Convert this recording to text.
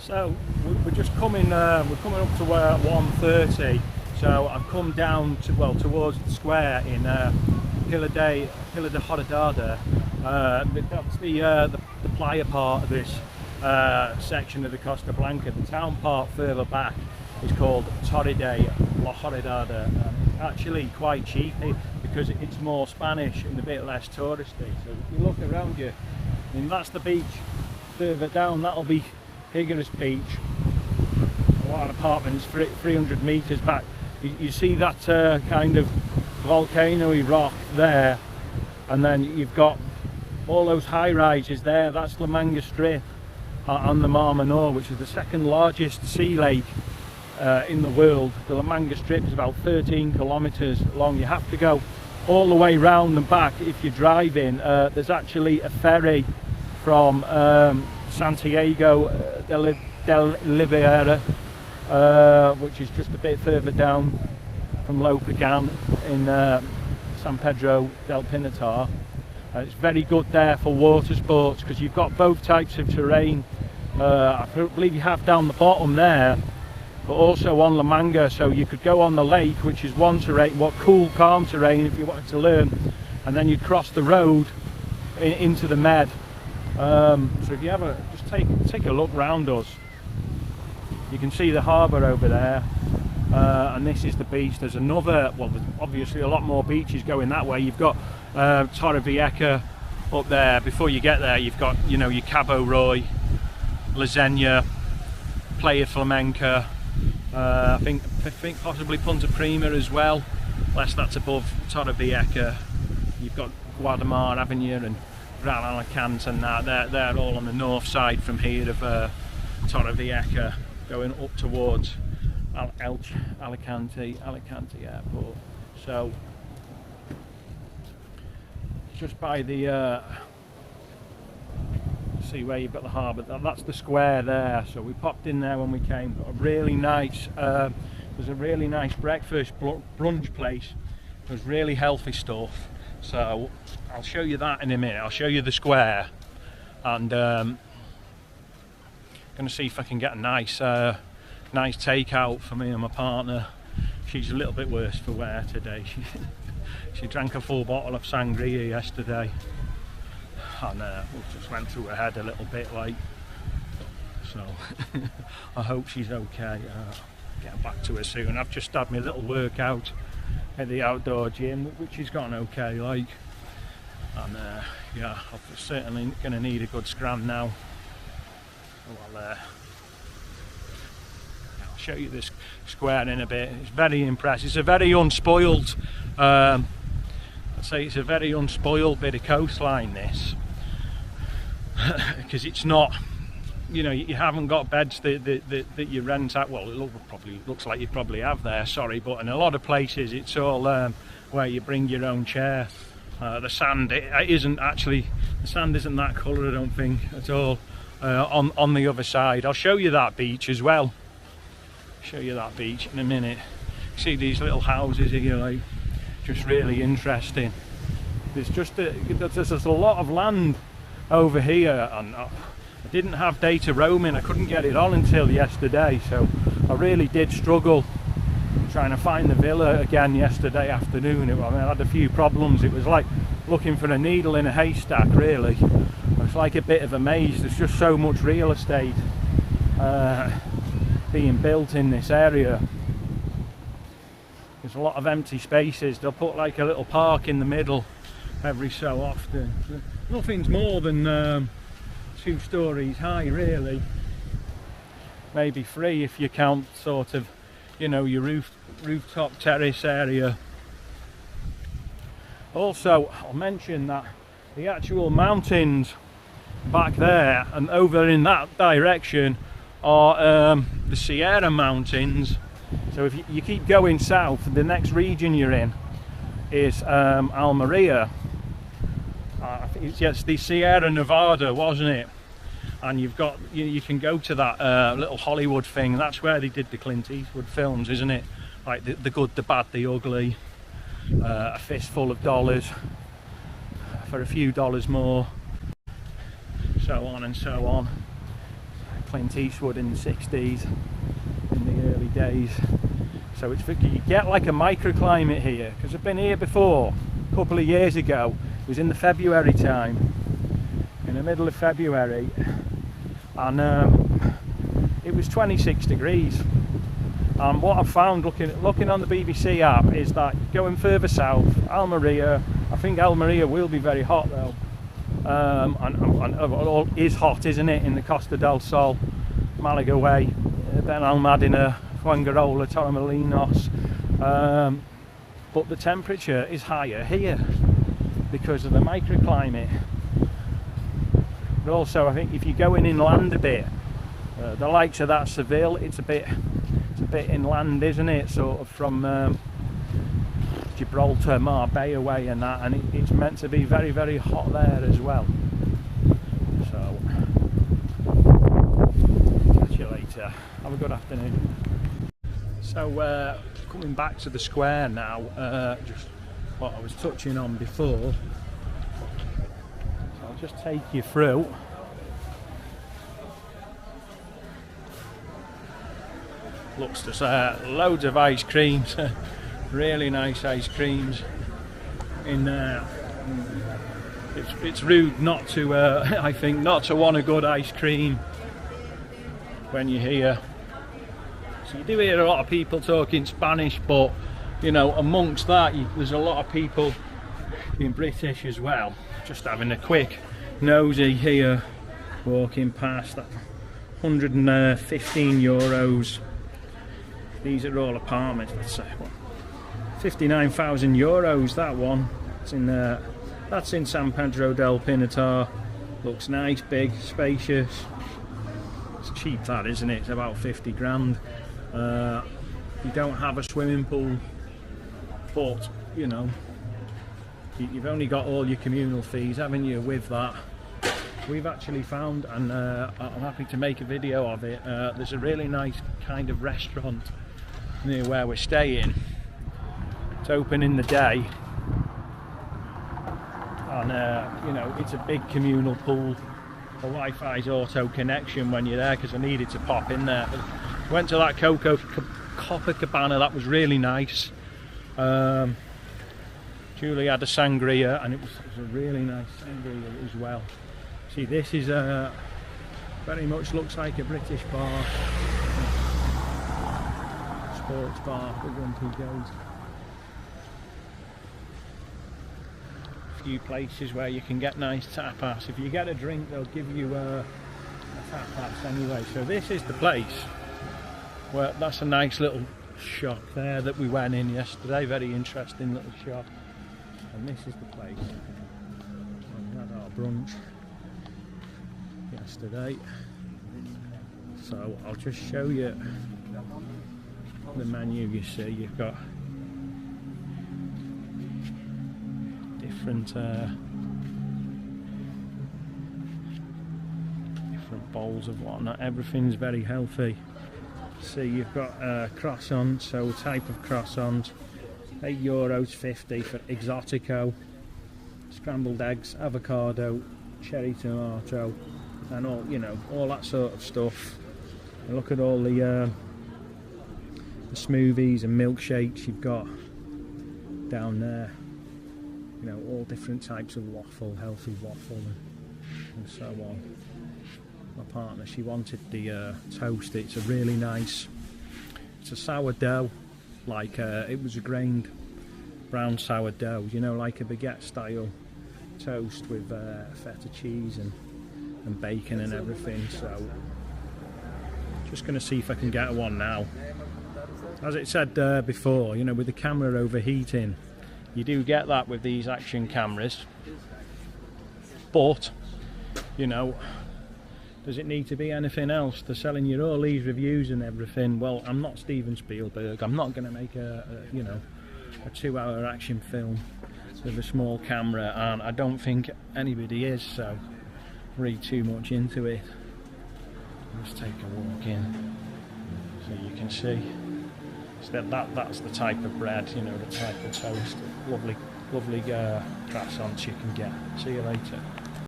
So we're just coming. We're coming up to 1:30. So I've come down to towards the square in Pila de Horadada. That's the playa part of this section of the Costa Blanca. The town part further back is called Torre de la Horadada. Actually quite cheap because it's more Spanish and a bit less touristy. So if you look around you, I mean, that's the beach. Further down, that'll be Higueras Beach. A lot of apartments 300 metres back. You see that kind of volcano-y rock there, and then you've got all those high rises there. That's La Manga Strip on the Mar Menor, which is the second largest sea lake in the world. The La Manga Strip is about 13 kilometres long. You have to go all the way round and back if you're driving. There's actually a ferry from Santiago del Oliveira, which is just a bit further down from Lopagan in San Pedro del Pinatar. It's very good there for water sports because you've got both types of terrain. I believe you have down the bottom there, but also on La Manga, so you could go on the lake, which is one terrain, cool, calm terrain if you wanted to learn, and then you'd cross the road into the Med. So if you just take a look round us, you can see the harbour over there, and this is the beach. There's another, there's obviously a lot more beaches going that way. You've got Torrevieja up there. Before you get there, you've got your Cabo Roy, La Zenia, Playa Flamenca, I think possibly Punta Prima as well, unless that's above Torrevieja. You've got Guadamar Avenue and Gran Alicante and that. They're all on the north side from here of Torrevieja, going up towards Alicante Airport. So just by the see where you've got the harbour, that's the square there. So we popped in there when we came. Got a really nice there's a really nice breakfast brunch place. There's really healthy stuff, so I'll show you that in a minute. I'll show you the square, and gonna see if I can get a nice nice takeout for me and my partner. She's a little bit worse for wear today. She drank a full bottle of sangria yesterday, and we just went through her head a little bit, so I hope she's okay. Getting back to her soon. I've just had my little workout at the outdoor gym, which has gone okay, and yeah, I'm certainly going to need a good scram now. I'll show you this square in a bit. It's very impressive. It's a very unspoiled, I'd say it's a very unspoiled bit of coastline, this, because it's not, you haven't got beds that you rent out. Well, it probably looks like you probably have there, sorry, but in a lot of places it's all where you bring your own chair. The sand, it isn't actually, the sand isn't that colour, I don't think, at all. On the other side, I'll show you that beach as well. Show you that beach in a minute. See these little houses here, just really interesting. There's there's a lot of land over here, and I didn't have data roaming. I couldn't get it on until yesterday, so I really did struggle trying to find the villa again yesterday afternoon. I had a few problems. It was like looking for a needle in a haystack, really. It's like a bit of a maze. There's just so much real estate being built in this area. There's a lot of empty spaces. They'll put like a little park in the middle every so often. Nothing's more than 2 stories high, really. Maybe 3 if you count sort of, your rooftop terrace area. Also, I'll mention that the actual mountains back there and over in that direction are the Sierra Mountains. So if you keep going south, the next region you're in is Almeria. I think it's the Sierra Nevada, wasn't it? And you've got, you can go to that little Hollywood thing. That's where they did the Clint Eastwood films, isn't it? Like the good, the bad, the ugly. A fistful of dollars for a few dollars more, so on and so on. Clint Eastwood in the 60s, in the early days. So it's you get like a microclimate here, because I've been here before a couple of years ago. It was in the February time, in the middle of February, and it was 26 degrees. And what I found looking on the BBC app is that going further south, Almeria, I think Almeria will be very hot though. And is hot, isn't it, in the Costa del Sol, Malaga way, then Almadina, Fuengirola, Torremolinos. But the temperature is higher here because of the microclimate. But also, I think if you're going inland a bit, the likes of that Seville, it's a bit inland, isn't it? Sort of from Gibraltar, Marbella way and that, and it's meant to be very, very hot there as well. So, catch you later. Have a good afternoon. So, coming back to the square now, just what I was touching on before. So I'll just take you through. Looks there's loads of ice creams, really nice ice creams in there. It's rude not to, I think, not to want a good ice cream when you're here. So you do hear a lot of people talking Spanish, but you know, amongst that there's a lot of people being British as well. Just having a quick nosy here, walking past that. 115 euros. These are all apartments. Let's say what, 59,000 euros. That one. It's in that's in San Pedro del Pinatar. Looks nice, big, spacious. It's cheap, that, isn't it? It's about 50 grand. You don't have a swimming pool, but you know, you've only got all your communal fees, haven't you? With that, we've actually found, and I'm happy to make a video of it. There's a really nice kind of restaurant near where we're staying. It's open in the day, and you know, it's a big communal pool. The Wi-Fi's auto connection when you're there, because I needed to pop in there. But went to that Copacabana, that was really nice. Julie had a sangria, and it was a really nice sangria as well. See, this is very much looks like a British bar. Sports bar, big one to goes. A few places where you can get nice tapas. If you get a drink, they'll give you a tapas anyway. So this is the place. Well, that's a nice little shop there that we went in yesterday. Very interesting little shop. And this is the place. We had our brunch yesterday. So I'll just show you the menu. You see, you've got different bowls of whatnot. Everything's very healthy. See, you've got croissants, so type of croissant, €8.50 for Exotico, scrambled eggs, avocado, cherry tomato, and all, you know, all that sort of stuff. And look at all the smoothies and milkshakes you've got down there. You know, all different types of waffle, healthy waffle, and so on. My partner, she wanted the toast. It's a really nice, it's a sourdough, like it was a grained brown sourdough, you know, like a baguette style toast with feta cheese and bacon and everything. So just going to see if I can get one now. As it said before, you know, with the camera overheating, you do get that with these action cameras, but you know, does it need to be anything else? They're selling you all these reviews and everything. Well, I'm not Steven Spielberg. I'm not going to make you know, a 2-hour action film with a small camera, and I don't think anybody is, so read too much into it. Let's take a walk in so you can see. So that's the type of bread, you know, the type of toast. Lovely croissants you can get. See you later.